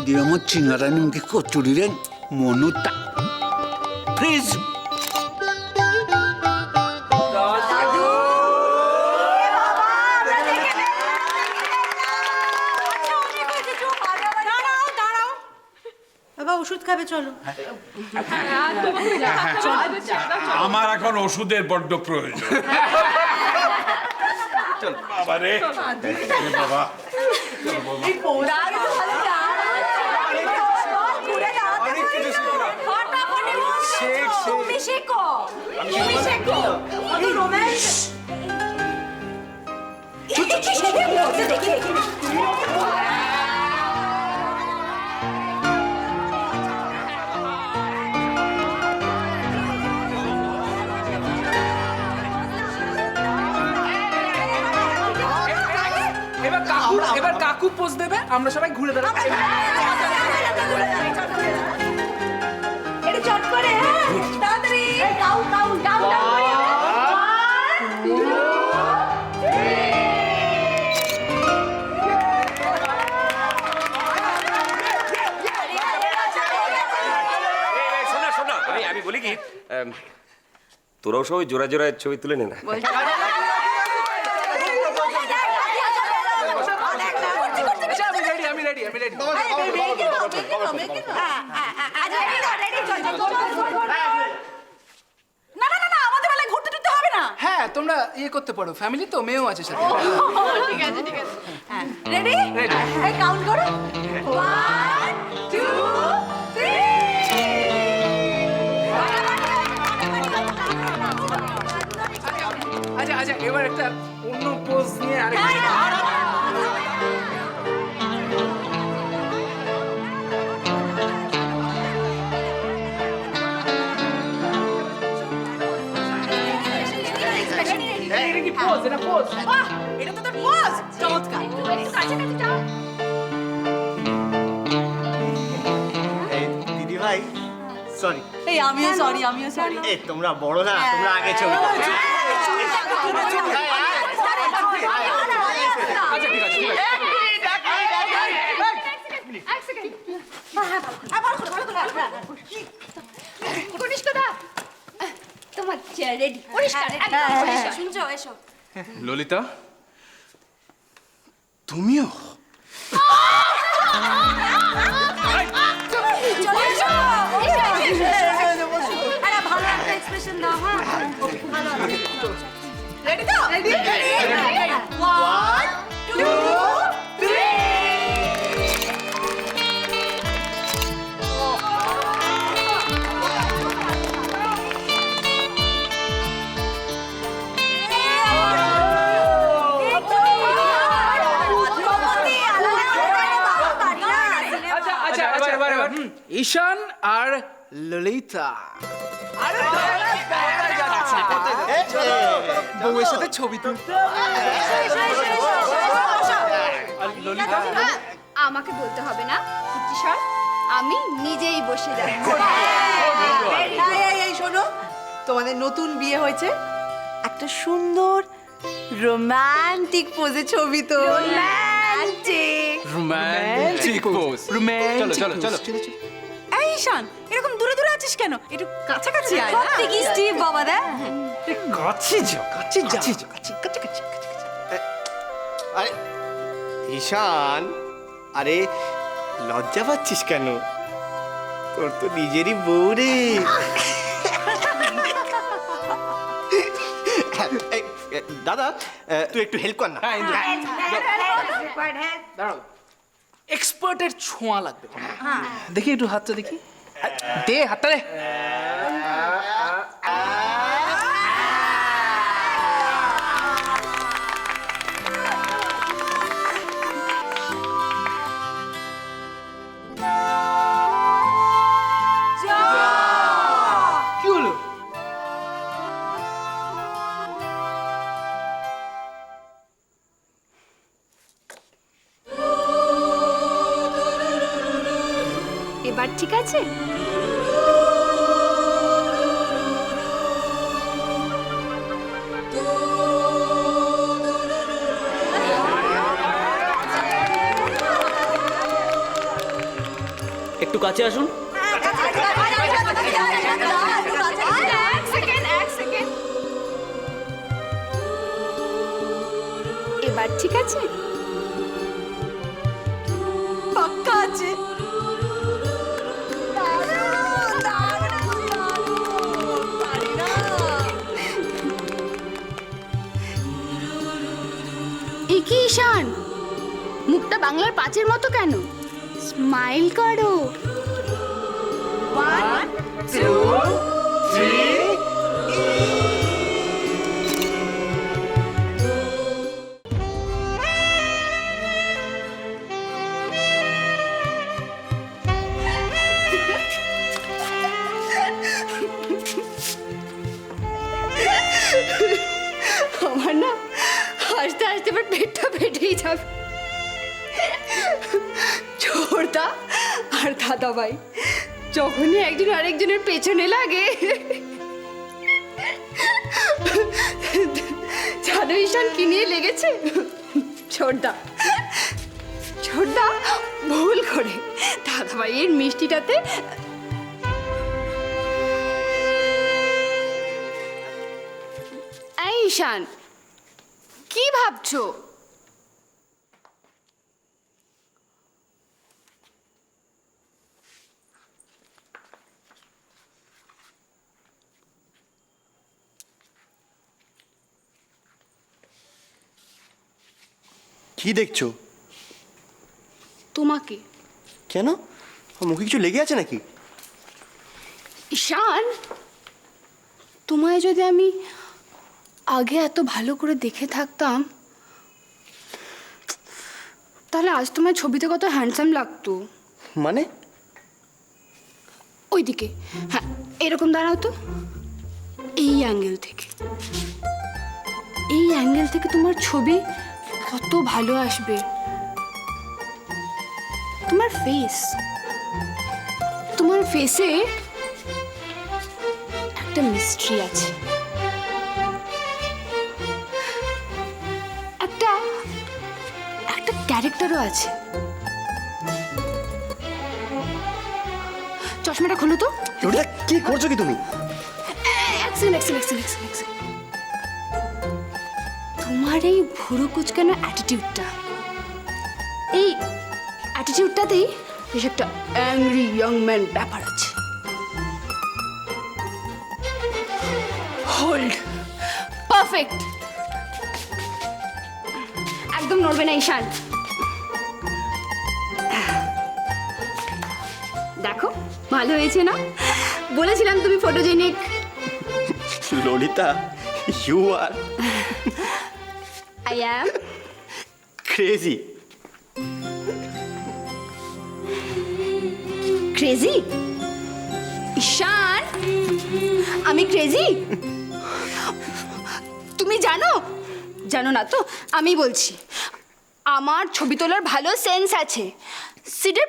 দিয়ে আমার চিঙ্গারা নিমকি কচুরির মনুটা ফ্রিজ বাবা ওষুধ খাবে চলো। আমার এখন ওষুধের বড্ড প্রয়োজন। বাবা রে বাবা এবার কাকু পোজ দেবে, আমরা সবাই ঘুরে দাঁড়াবো। এটা চট করে তাড়াতাড়ি কাউন্ট ডাউন করে 1 2 শোনা আমি বলি কি, তোরাও সবাই জোড়া জোড়া ছবি তুলে নে না। হ্যাঁ তোমরা ইয়ে করতে পারো, ফ্যামিলি তো, মেয়েও আছে সাথে। ঠিক আছে রেডি এই কাউন্ট করো 1 2 3 আচ্ছা এবার একটা অন্য পোজ নিয়ে এটা পোজ। এটা তো তোর পোজ চমৎকার একটু কাছাকাছি যাও। দিদি ভাই সরি। এই আমিও সরি এ তোমরা বড় না, তোমরা আগে ছবি করো। আচ্ছা ঠিক আছে তোমার চেয়ার রেডি, পরিষ্কার শুনছো? এসো। ললিতা, তুমিও? চলে এসো। আরে ভালো একটা এক্সপ্রেশন দাও। হ্যাঁ ভালো। রেডি তো রেডি 1 2 3 ঈশান আর ললিতা বউয়ের সাথে ছবি তুলতে। আমাকে বলতে হবে না কিশোর, আমি নিজেই বসে যাচ্ছি। এই শোনো, তোমাদের নতুন বিয়ে হয়েছে, একটা সুন্দর রোমান্টিক পোজে ছবি তো। Romantic pose. চলো এই ঈশান, এরকম দূরে দূরে আছিস কেন? একটু কাছাকাছি আয়। সত্যি কি স্টিভ বাবা দা? কাছে যা। আরে ঈশান, আরে লজ্জা পাচ্ছিস কেন? তোর তো নিজেরই বউ রে। দাদা তুই একটু হেল্প কর না। দাঁড়াও, এক্সপার্টের ছোঁয়া লাগবে। দেখি একটু হাতটা দেখি, দে হাতটা দে। কি হলো? এবার ঠিক আছে? একটু কাছে আসুন। এক সেকেন্ড। এবার ঠিক আছে? পাক্কা আছে। এ কি ঈশান, মুখটা বাংলার পাঁচের মতো কেন? স্মাইল করো। 1 2 3 আমার না হাসতে হাসতে এবার পেটটা ফেটেই যাবে। ছোড়দা আর দাদা ভাই যখনই একজন আরেকজনের পেছনে লাগে, জানো ঈশান কি নিয়ে লেগেছে? ছোড়দা ভুল করে দাদা ভাইয়ের মিষ্টিটাতে এই ঈশান, কি ভাবছো? কি দেখছো? তোমাকে। কেন? মুখে কিছু লেগে আছে নাকি? ঈশান, তোমায় যদি আমি আগে এত ভালো করে দেখে থাকতাম তাহলে আজ তোমার ছবিতে কত হ্যান্ডসাম লাগতো। মানে? ওইদিকে, হ্যাঁ এরকম দাঁড়াও তো, এই অ্যাঙ্গেল থেকে। এই অ্যাঙ্গেল থেকে তোমার ছবি কত ভালো আসবে। তোমার ফেসে একটা মিস্ট্রি আছে, একটা ক্যারেক্টারও আছে। চশমাটা খোলো তো। ললিতা, কি করছো কি তুমি? তোমার এই ভুরু কুচকানো অ্যাটিটিউডটা, এই অ্যাটিটিউডটাতেই বেশ একটা অ্যাংরি ইয়ং ম্যান ব্যাপার আছে। Hold, perfect. একদম নড়বে না ঈশান। দেখো ভালো হয়েছে না? বলেছিলাম তুমি photogenic. Lalita, you are I am crazy. Crazy? Ishaan, আমি ক্রেজি? তুমি জানো না তো? আমি বলছি, আমার ছবি তোলার ভালো সেন্স আছে। সিডের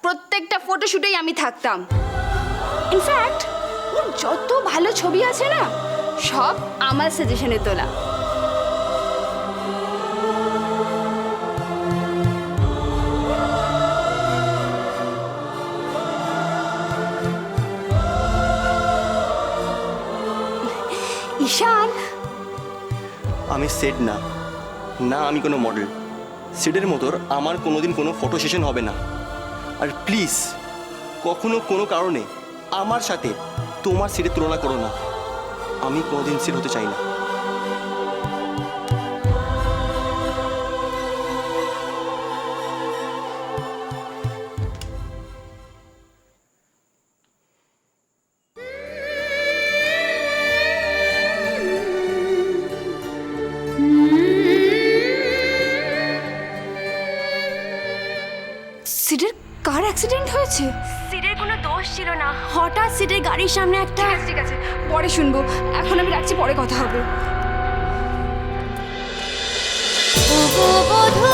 প্রত্যেকটা ফটোশুটেই আমি থাকতাম। ইনফ্যাক্ট ওর যত ভালো ছবি আছে না, সব আমার সাজেশনে তোলা। ঈশান, আমি সেট না, আমি কোনো মডেল। সেটের মতো আমার কোনোদিন কোনো ফটো সেশন হবে না। আর প্লিজ কখনো কোনো কারণে আমার সাথে তোমার সেটের তুলনা করো না। আমি কোনোদিন সেট হতে চাই না। সিডের কার অ্যাক্সিডেন্ট হয়েছে? সিডের কোনো দোষ ছিল না। হঠাৎ সিডের গাড়ির সামনে একটা। ঠিক আছে, পরে শুনবো, এখন আমি রাখছি, পরে কথা হবে। বধূ